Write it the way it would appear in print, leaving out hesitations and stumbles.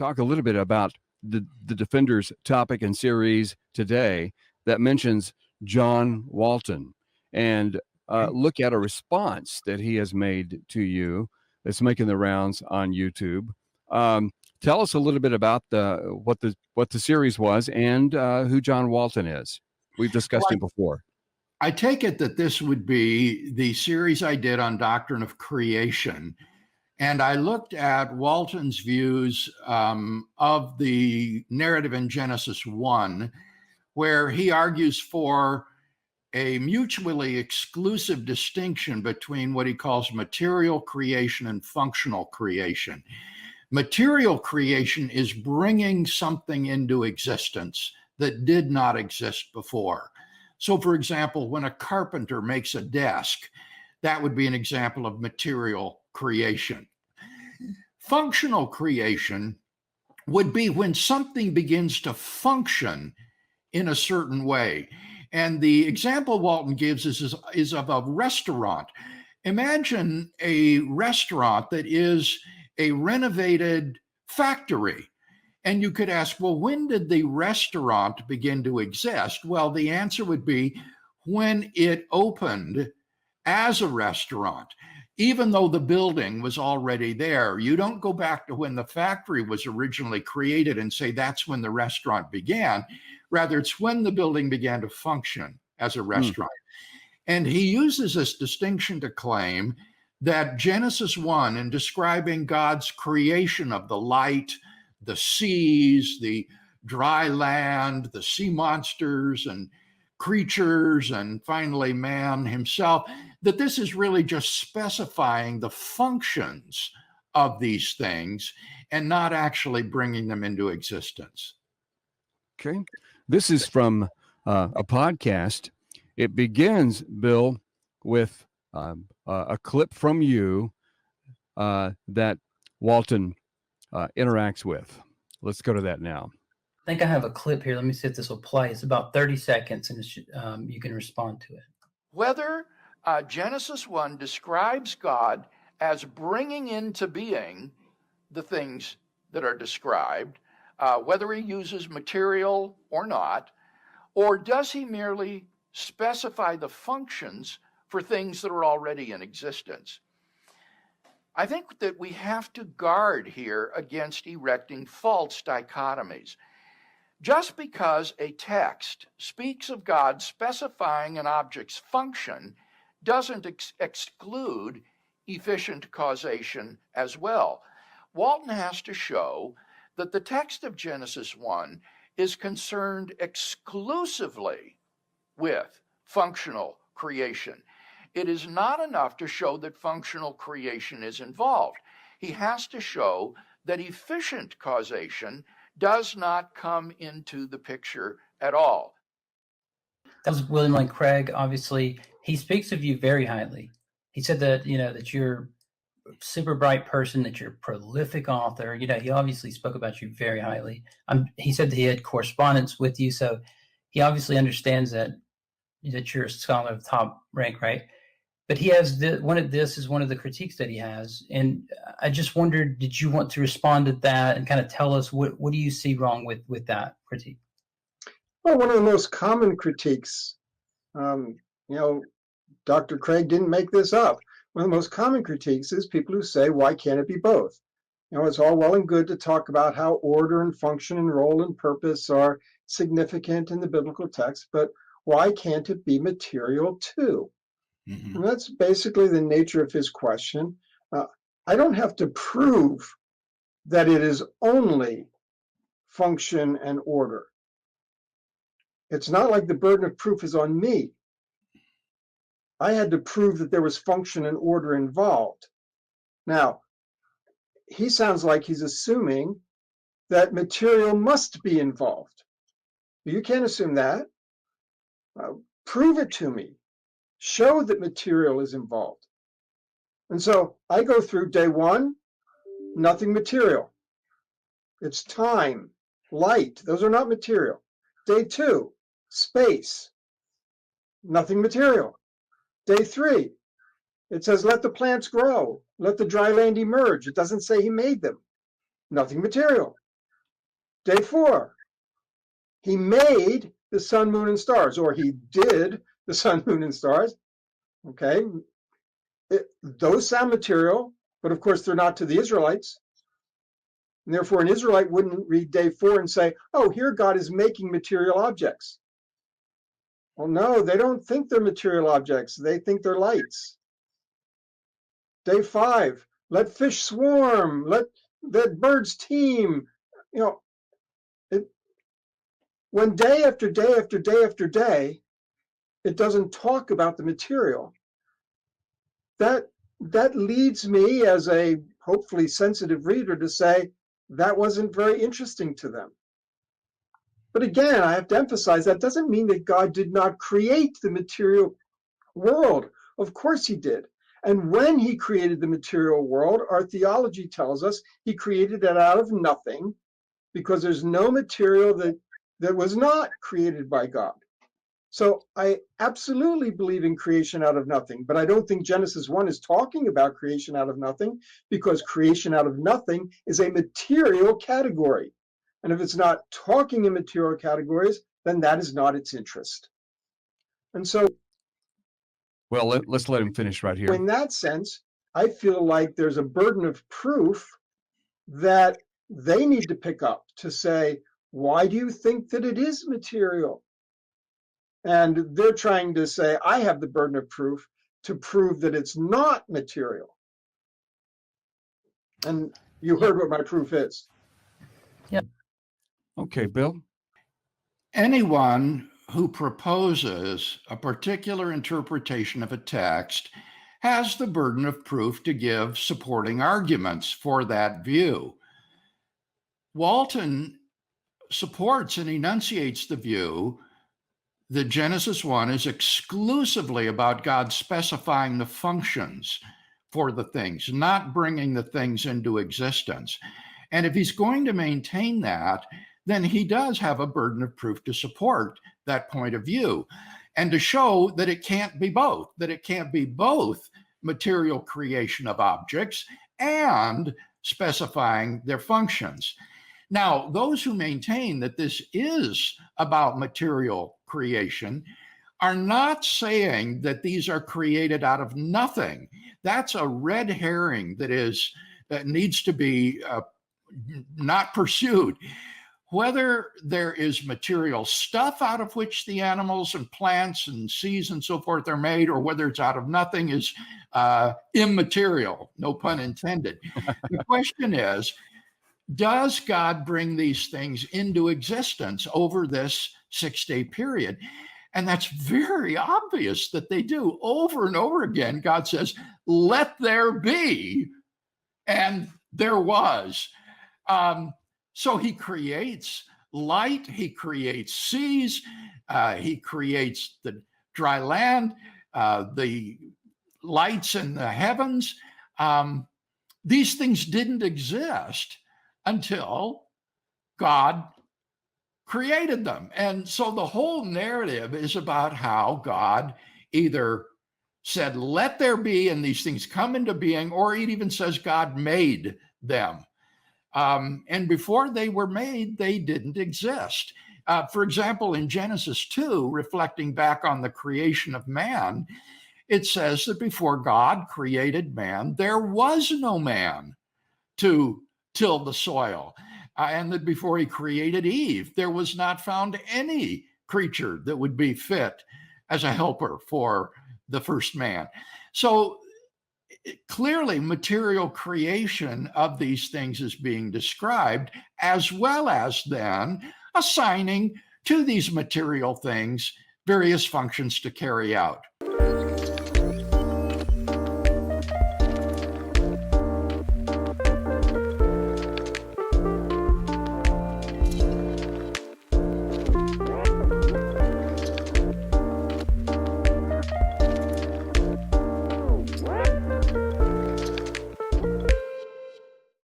talk a little bit about the Defenders topic and series today that mentions John Walton, and look at a response that he has made to you that's making the rounds on YouTube. Tell us a little bit about what the series was and who John Walton is. We've discussed him before. I take it that this would be the series I did on doctrine of creation. And I looked at Walton's views of the narrative in Genesis 1, where he argues for a mutually exclusive distinction between what he calls material creation and functional creation. Material creation is bringing something into existence that did not exist before. So, for example, when a carpenter makes a desk, that would be an example of material creation. Functional creation would be when something begins to function in a certain way. And the example Walton gives is of a restaurant. Imagine a restaurant that is a renovated factory. And you could ask, well, when did the restaurant begin to exist? Well, the answer would be when it opened as a restaurant. Even though the building was already there, you don't go back to when the factory was originally created and say that's when the restaurant began. Rather, it's when the building began to function as a restaurant. And he uses this distinction to claim that Genesis 1, in describing God's creation of the light, the seas, the dry land, the sea monsters and creatures, and finally man himself, that this is really just specifying the functions of these things and not actually bringing them into existence. Okay. This is from a podcast. It begins, Bill, with a clip from you that Walton interacts with. Let's go to that now. I think I have a clip here. Let me see if this will play. It's about 30 seconds, and you can respond to it. Whether Genesis 1 describes God as bringing into being the things that are described, whether he uses material or not, or does he merely specify the functions for things that are already in existence? I think that we have to guard here against erecting false dichotomies. Just because a text speaks of God specifying an object's function doesn't exclude efficient causation as well. Walton has to show that the text of Genesis 1 is concerned exclusively with functional creation. It is not enough to show that functional creation is involved. He has to show that efficient causation does not come into the picture at all. That was William Lane Craig. Obviously, he speaks of you very highly. He said that, that you're a super bright person, that you're a prolific author. He obviously spoke about you very highly. He said that he had correspondence with you, so he obviously understands that you're a scholar of top rank, right? But he has one of the critiques that he has. And I just wondered, did you want to respond to that and kind of tell us what do you see wrong with that critique? Well, one of the most common critiques, Dr. Craig didn't make this up. One of the most common critiques is people who say, why can't it be both? It's all well and good to talk about how order and function and role and purpose are significant in the biblical text, but why can't it be material too? Mm-hmm. And that's basically the nature of his question. I don't have to prove that it is only function and order. It's not like the burden of proof is on me. I had to prove that there was function and order involved. Now, he sounds like he's assuming that material must be involved. You can't assume that. Prove it to me. Show that material is involved. And so I go through day one, nothing material. It's time, light. Those are not material. Day two, space. Nothing material. Day three, it says, let the plants grow. Let the dry land emerge. It doesn't say he made them. Nothing material. Day 4, he made the sun, moon, and stars, or he did the sun, moon, and stars. Okay, those sound material, but of course they're not to the Israelites. And therefore, an Israelite wouldn't read day 4 and say, oh, here God is making material objects. Well, no, they don't think they're material objects. They think they're lights. Day 5, let fish swarm, let birds teem. When day after day after day after day, it doesn't talk about the material, that leads me as a hopefully sensitive reader to say that wasn't very interesting to them. But again, I have to emphasize that doesn't mean that God did not create the material world. Of course he did. And when he created the material world, our theology tells us he created it out of nothing, because there's no material that was not created by God. So I absolutely believe in creation out of nothing, but I don't think Genesis 1 is talking about creation out of nothing, because creation out of nothing is a material category. And if it's not talking in material categories, then that is not its interest. And so, well, let's let him finish right here. in that sense, I feel like there's a burden of proof that they need to pick up to say, why do you think that it is material? And they're trying to say, I have the burden of proof to prove that it's not material. And you heard what my proof is. Yeah. Okay, Bill. Anyone who proposes a particular interpretation of a text has the burden of proof to give supporting arguments for that view. Walton supports and enunciates the view that Genesis 1 is exclusively about God specifying the functions for the things, not bringing the things into existence. And if he's going to maintain that, then he does have a burden of proof to support that point of view and to show that it can't be both, that it can't be both material creation of objects and specifying their functions. Now, those who maintain that this is about material creation are not saying that these are created out of nothing. That's a red herring that needs to be not pursued. Whether there is material stuff out of which the animals and plants and seas and so forth are made, or whether it's out of nothing, is immaterial, no pun intended. The question is, does God bring these things into existence over this 6-day period? And that's very obvious that they do. Over and over again, God says, let there be, and there was. So he creates light, he creates seas, he creates the dry land, the lights in the heavens. These things didn't exist until God created them. And so the whole narrative is about how God either said, let there be, and these things come into being, or it even says God made them. And before they were made, they didn't exist. For example, in Genesis 2, reflecting back on the creation of man, it says that before God created man, there was no man to till the soil. And that before he created Eve, there was not found any creature that would be fit as a helper for the first man. So clearly, material creation of these things is being described, as well as then assigning to these material things various functions to carry out.